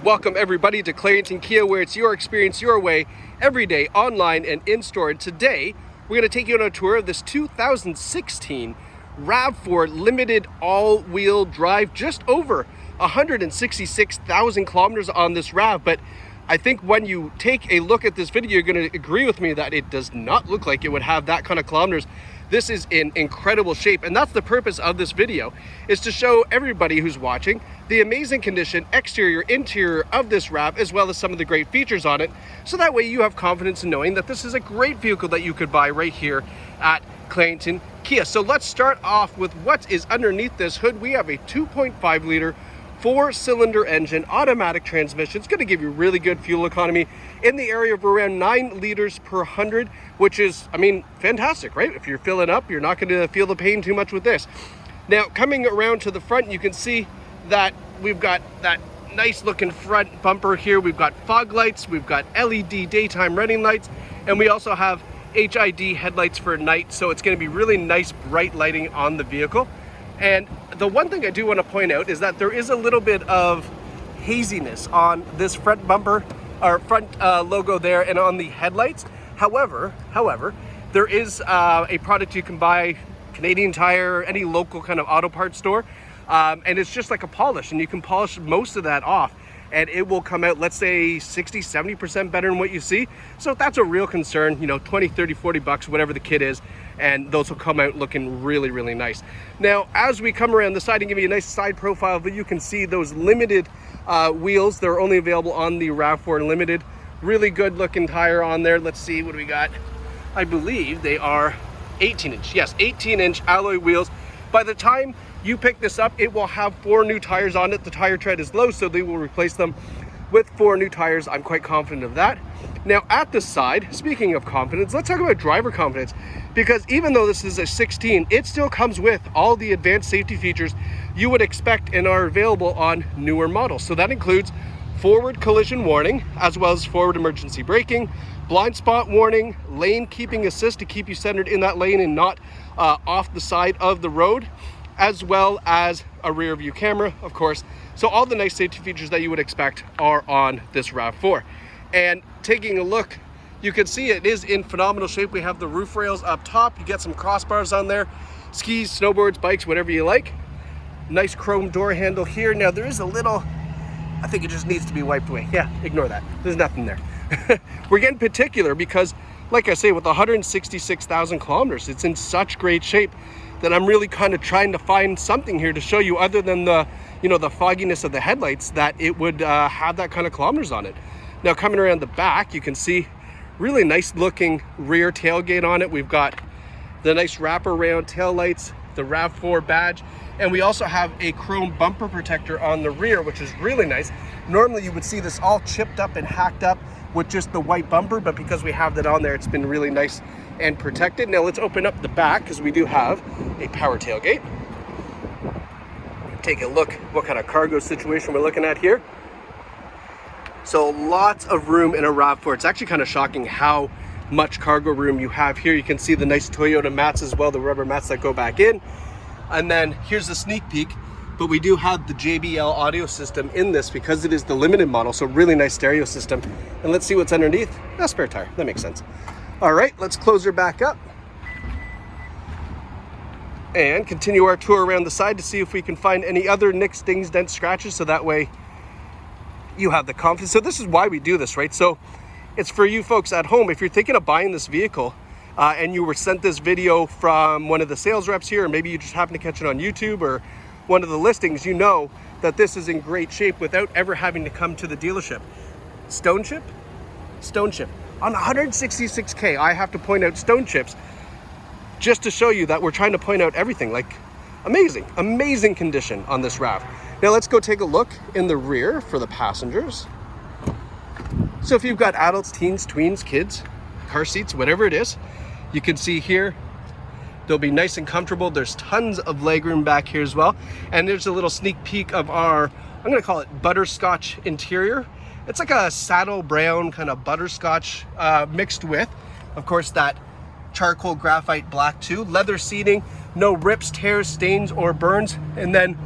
Welcome everybody to Clarington Kia, where it's your experience your way every day, online and in store. And today we're going to take you on a tour of this 2016 Rav4 limited all-wheel drive, just over 166,000 kilometers on this Rav. But I think when you take a look at this video, you're going to agree with me that it does not look like it would have that kind of kilometers. This is in incredible shape, and that's the purpose of this video, is to show everybody who's watching the amazing condition, exterior, interior of this Rav, as well as some of the great features on it, so that way you have confidence in knowing that this is a great vehicle that you could buy right here at Clarington Kia. So let's start off with what is underneath this hood. We have a 2.5 liter 4-cylinder engine, automatic transmission. It's going to give you really good fuel economy in the area of around 9 liters per 100, which is, I mean, fantastic, right? If you're filling up, you're not going to feel the pain too much with this. Now, coming around to the front, you can see that we've got that nice looking front bumper here. We've got fog lights, we've got LED daytime running lights, and we also have HID headlights for night. So it's going to be really nice bright lighting on the vehicle. And the one thing I do want to point out is that there is a little bit of haziness on this front bumper, or front logo there, and on the headlights. However, there is a product you can buy, Canadian Tire, any local kind of auto parts store, and it's just like a polish, and you can polish most of that off, and it will come out, let's say 60-70% better than what you see. So if that's a real concern, you know, 20, 30, 40 bucks, whatever the kit is, and those will come out looking really, really nice. Now, as we come around the side and give you a nice side profile, but you can see those limited wheels. They're only available on the Rav4 Limited. Really good looking tire on there. Let's see, what do we got? I believe they are 18-inch. Yes, 18-inch alloy wheels. By the time you pick this up, it will have 4 new tires on it. The tire tread is low, so they will replace them with 4 new tires. I'm quite confident of that. Now, at the side, speaking of confidence, let's talk about driver confidence, because even though this is a 16, it still comes with all the advanced safety features you would expect and are available on newer models. So that includes forward collision warning, as well as forward emergency braking, blind spot warning, lane keeping assist to keep you centered in that lane and not off the side of the road, as well as a rear view camera, of course. So all the nice safety features that you would expect are on this Rav4. And taking a look, you can see it is in phenomenal shape. We have the roof rails up top. You get some crossbars on there, skis, snowboards, bikes, whatever you like. Nice chrome door handle here. Now there is a little, I think it just needs to be wiped away. Yeah, ignore that. There's nothing there. We're getting particular because, like I say, with 166,000 kilometers, it's in such great shape that I'm really kind of trying to find something here to show you, other than the, you know, the fogginess of the headlights, that it would have that kind of kilometers on it. Now, coming around the back, you can see really nice looking rear tailgate on it. We've got the nice wraparound tail lights, the Rav4 badge, and we also have a chrome bumper protector on the rear, which is really nice. Normally you would see this all chipped up and hacked up with just the white bumper, but because we have that on there, it's been really nice and protected. Now let's open up the back, because we do have a power tailgate. Take a look what kind of cargo situation we're looking at here. So lots of room in a Rav4. It's actually kind of shocking how much cargo room you have here. You can see the nice Toyota mats as well, the rubber mats that go back in. And then here's the sneak peek, but we do have the JBL audio system in this because it is the limited model, so really nice stereo system. And let's see what's underneath. A spare tire, that makes sense. All right, let's close her back up and continue our tour around the side to see if we can find any other nicks, dings, dents, scratches, so that way you have the confidence. So this is why we do this, right? So it's for you folks at home. If you're thinking of buying this vehicle and you were sent this video from one of the sales reps here, or maybe you just happen to catch it on YouTube or one of the listings, you know that this is in great shape without ever having to come to the dealership. Stone chip on 166K. I have to point out stone chips just to show you that we're trying to point out everything. Like, amazing condition on this Rav. Now let's go take a look in the rear for the passengers. So if you've got adults, teens, tweens, kids, car seats, whatever it is, you can see here, they'll be nice and comfortable. There's tons of legroom back here as well. And there's a little sneak peek of our, I'm gonna call it butterscotch interior. It's like a saddle brown kind of butterscotch mixed with, of course, that charcoal graphite black too. Leather seating, no rips, tears, stains, or burns. And then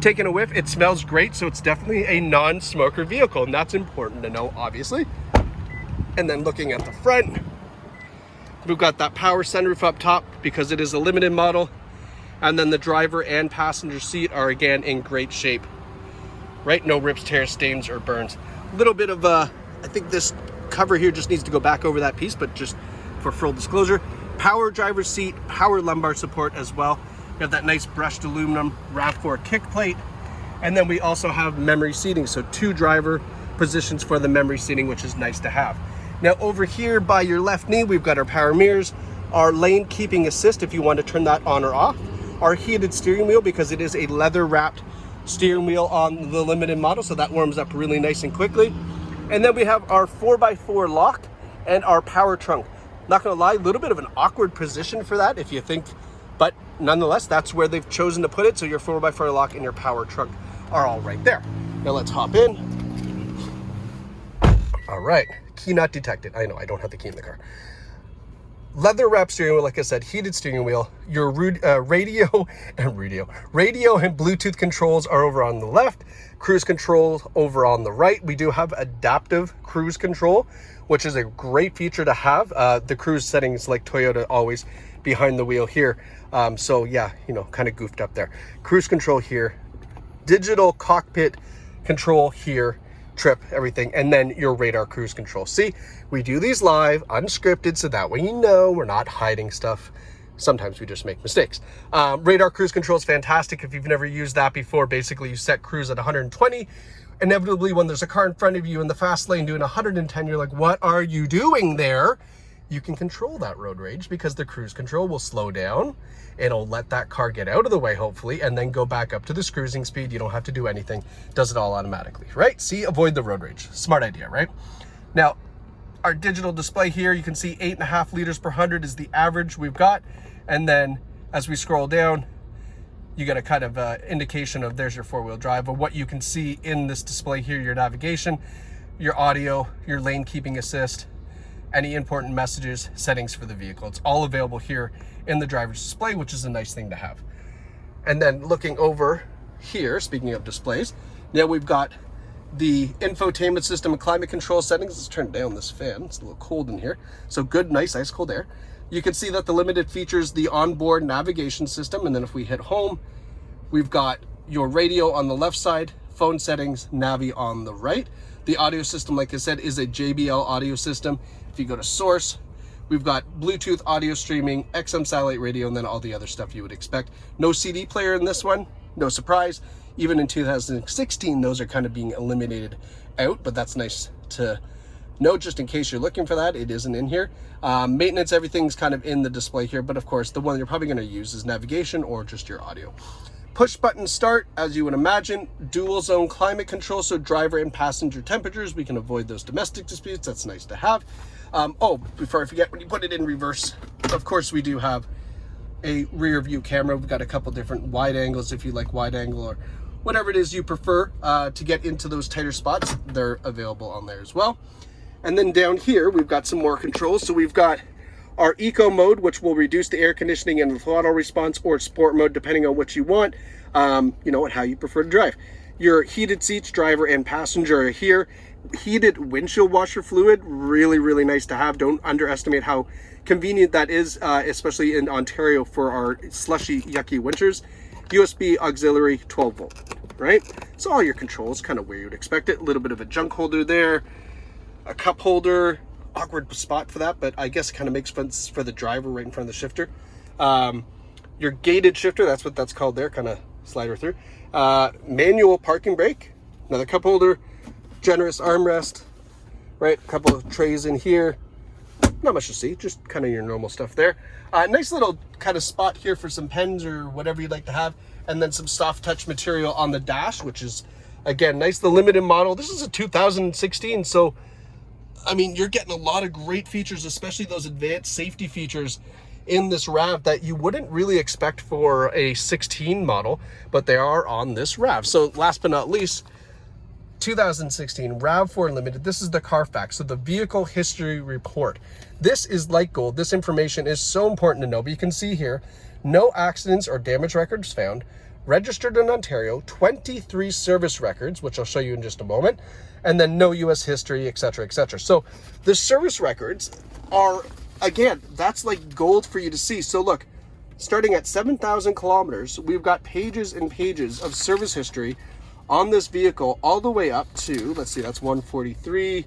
taking a whiff. It smells great, so it's definitely a non-smoker vehicle, and that's important to know, obviously. And then looking at the front, we've got that power sunroof up top because it is a limited model. And then the driver and passenger seat are again in great shape, right? No rips, tears, stains, or burns. A little bit of I think this cover here just needs to go back over that piece, but just for full disclosure, power driver's seat, power lumbar support as well. We have that nice brushed aluminum Rav4 kick plate. And then we also have memory seating. So 2 driver positions for the memory seating, which is nice to have. Now over here by your left knee, we've got our power mirrors, our lane keeping assist if you want to turn that on or off, our heated steering wheel because it is a leather wrapped steering wheel on the limited model, so that warms up really nice and quickly. And then we have our 4x4 lock and our power trunk. Not gonna lie, a little bit of an awkward position for that if you think, but nonetheless, that's where they've chosen to put it. So your 4x4 lock and your power trunk are all right there. Now let's hop in. All right, key not detected. I know, I don't have the key in the car. Leather wrap steering wheel, like I said, heated steering wheel. Your radio and Bluetooth controls are over on the left. Cruise control over on the right. We do have adaptive cruise control, which is a great feature to have. The cruise settings, like Toyota, always behind the wheel here. So yeah, you know, kind of goofed up there. Cruise control here, digital cockpit control here, trip, everything, and then your radar cruise control. See, we do these live, unscripted, so that way you know we're not hiding stuff. Sometimes we just make mistakes. Radar cruise control is fantastic if you've never used that before. Basically, you set cruise at 120. Inevitably, when there's a car in front of you in the fast lane doing 110, you're like, what are you doing there? You can control that road rage because the cruise control will slow down. It'll let that car get out of the way, hopefully, and then go back up to this cruising speed. You don't have to do anything. Does it all automatically, right? See, avoid the road rage. Smart idea, right? Now, our digital display here, you can see 8.5 liters per 100 is the average we've got. And then as we scroll down, you get a kind of indication of there's your 4-wheel drive, of what you can see in this display here, your navigation, your audio, your lane keeping assist, any important messages, settings for the vehicle. It's all available here in the driver's display, which is a nice thing to have. And then looking over here, speaking of displays, now we've got the infotainment system and climate control settings. Let's turn down this fan. It's a little cold in here. So good, nice, ice cold air. You can see that the limited features the onboard navigation system. And then if we hit home, we've got your radio on the left side, phone settings, Navi on the right. The audio system, like I said, is a JBL audio system. If you go to source, we've got Bluetooth audio streaming, XM satellite radio, and then all the other stuff you would expect. No CD player in this one, no surprise. Even in 2016, those are kind of being eliminated out, but that's nice to know just in case you're looking for that. It isn't in here. Maintenance, everything's kind of in the display here, but of course, the one you're probably going to use is navigation or just your audio. Push button start, as you would imagine. Dual zone climate control, so driver and passenger temperatures. We can avoid those domestic disputes. That's nice to have. Oh, before I forget, when you put it in reverse, of course, we do have a rear view camera. We've got a couple different wide angles if you like wide angle or whatever it is you prefer to get into those tighter spots. They're available on there as well. And then down here, we've got some more controls. So we've got our eco mode, which will reduce the air conditioning and the throttle response, or sport mode, depending on what you want, you know, and how you prefer to drive. Your heated seats, driver and passenger, are here. Heated windshield washer fluid, really, really nice to have. Don't underestimate how convenient that is, especially in Ontario for our slushy, yucky winters. USB auxiliary 12 volt, right? So all your controls, kind of where you'd expect it. A little bit of a junk holder there, a cup holder, awkward spot for that, but I guess it kind of makes sense for the driver right in front of the shifter. Your gated shifter, that's what that's called there, kind of slider through. Manual parking brake, another cup holder, generous armrest, right? A couple of trays in here. Not much to see, just kind of your normal stuff there. Nice little kind of spot here for some pens or whatever you'd like to have. And then some soft touch material on the dash, which is, again, nice. The limited model, this is a 2016, so I mean, you're getting a lot of great features, especially those advanced safety features in this RAV that you wouldn't really expect for a 16 model, but they are on this RAV. So last but not least, 2016 RAV4 Limited. This is the CarFax, so the vehicle history report. This is like gold. This information is so important to know, but you can see here, no accidents or damage records found, registered in Ontario, 23 service records, which I'll show you in just a moment, and then no US history, etc., etc. So the service records are, again, that's like gold for you to see. So look, starting at 7,000 kilometers, we've got pages and pages of service history on this vehicle all the way up to, let's see, that's 143.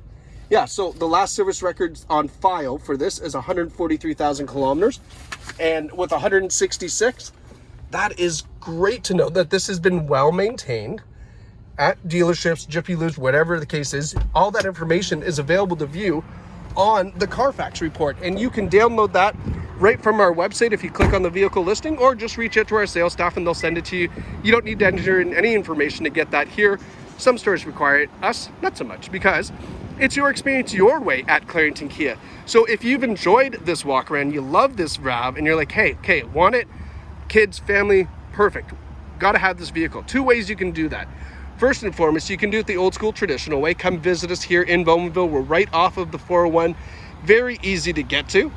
Yeah, so the last service records on file for this is 143,000 kilometers. And with 166, that is great to know that this has been well maintained at dealerships, Jiffy Lubes, whatever the case is. All that information is available to view on the CarFax report, and you can download that right from our website if you click on the vehicle listing, or just reach out to our sales staff and they'll send it to you. You don't need to enter in any information to get that here. Some stores require it, us not so much, because it's your experience your way at Clarington Kia. So if you've enjoyed this walk around, you love this RAV, and you're like, hey, okay, want it, kids, family, perfect, gotta have this vehicle. Two ways you can do that. First and foremost, you can do it the old school traditional way. Come visit us here in Bowmanville. We're right off of the 401, very easy to get to.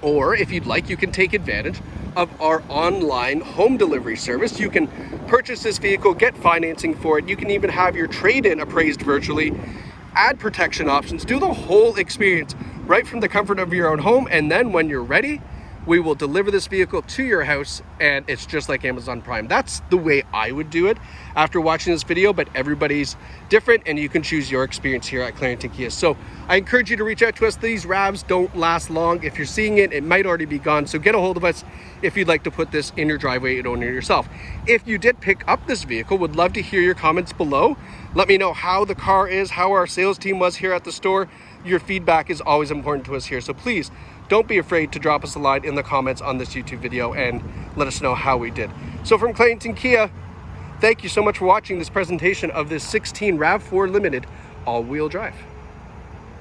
Or if you'd like, you can take advantage of our online home delivery service. You can purchase this vehicle, get financing for it. You can even have your trade-in appraised virtually, add protection options, do the whole experience right from the comfort of your own home. And then when you're ready, we will deliver this vehicle to your house, and it's just like Amazon Prime. That's the way I would do it after watching this video, but everybody's different and you can choose your experience here at Clarington Kia. So I encourage you to reach out to us. These RAVs don't last long. If you're seeing it, it might already be gone. So get a hold of us if you'd like to put this in your driveway and own it yourself. If you did pick up this vehicle, would love to hear your comments below. Let me know how the car is, how our sales team was here at the store. Your feedback is always important to us here. So please don't be afraid to drop us a line in the comments on this YouTube video and let us know how we did. So from Clarington Kia, thank you so much for watching this presentation of this 16 RAV4 Limited all-wheel drive.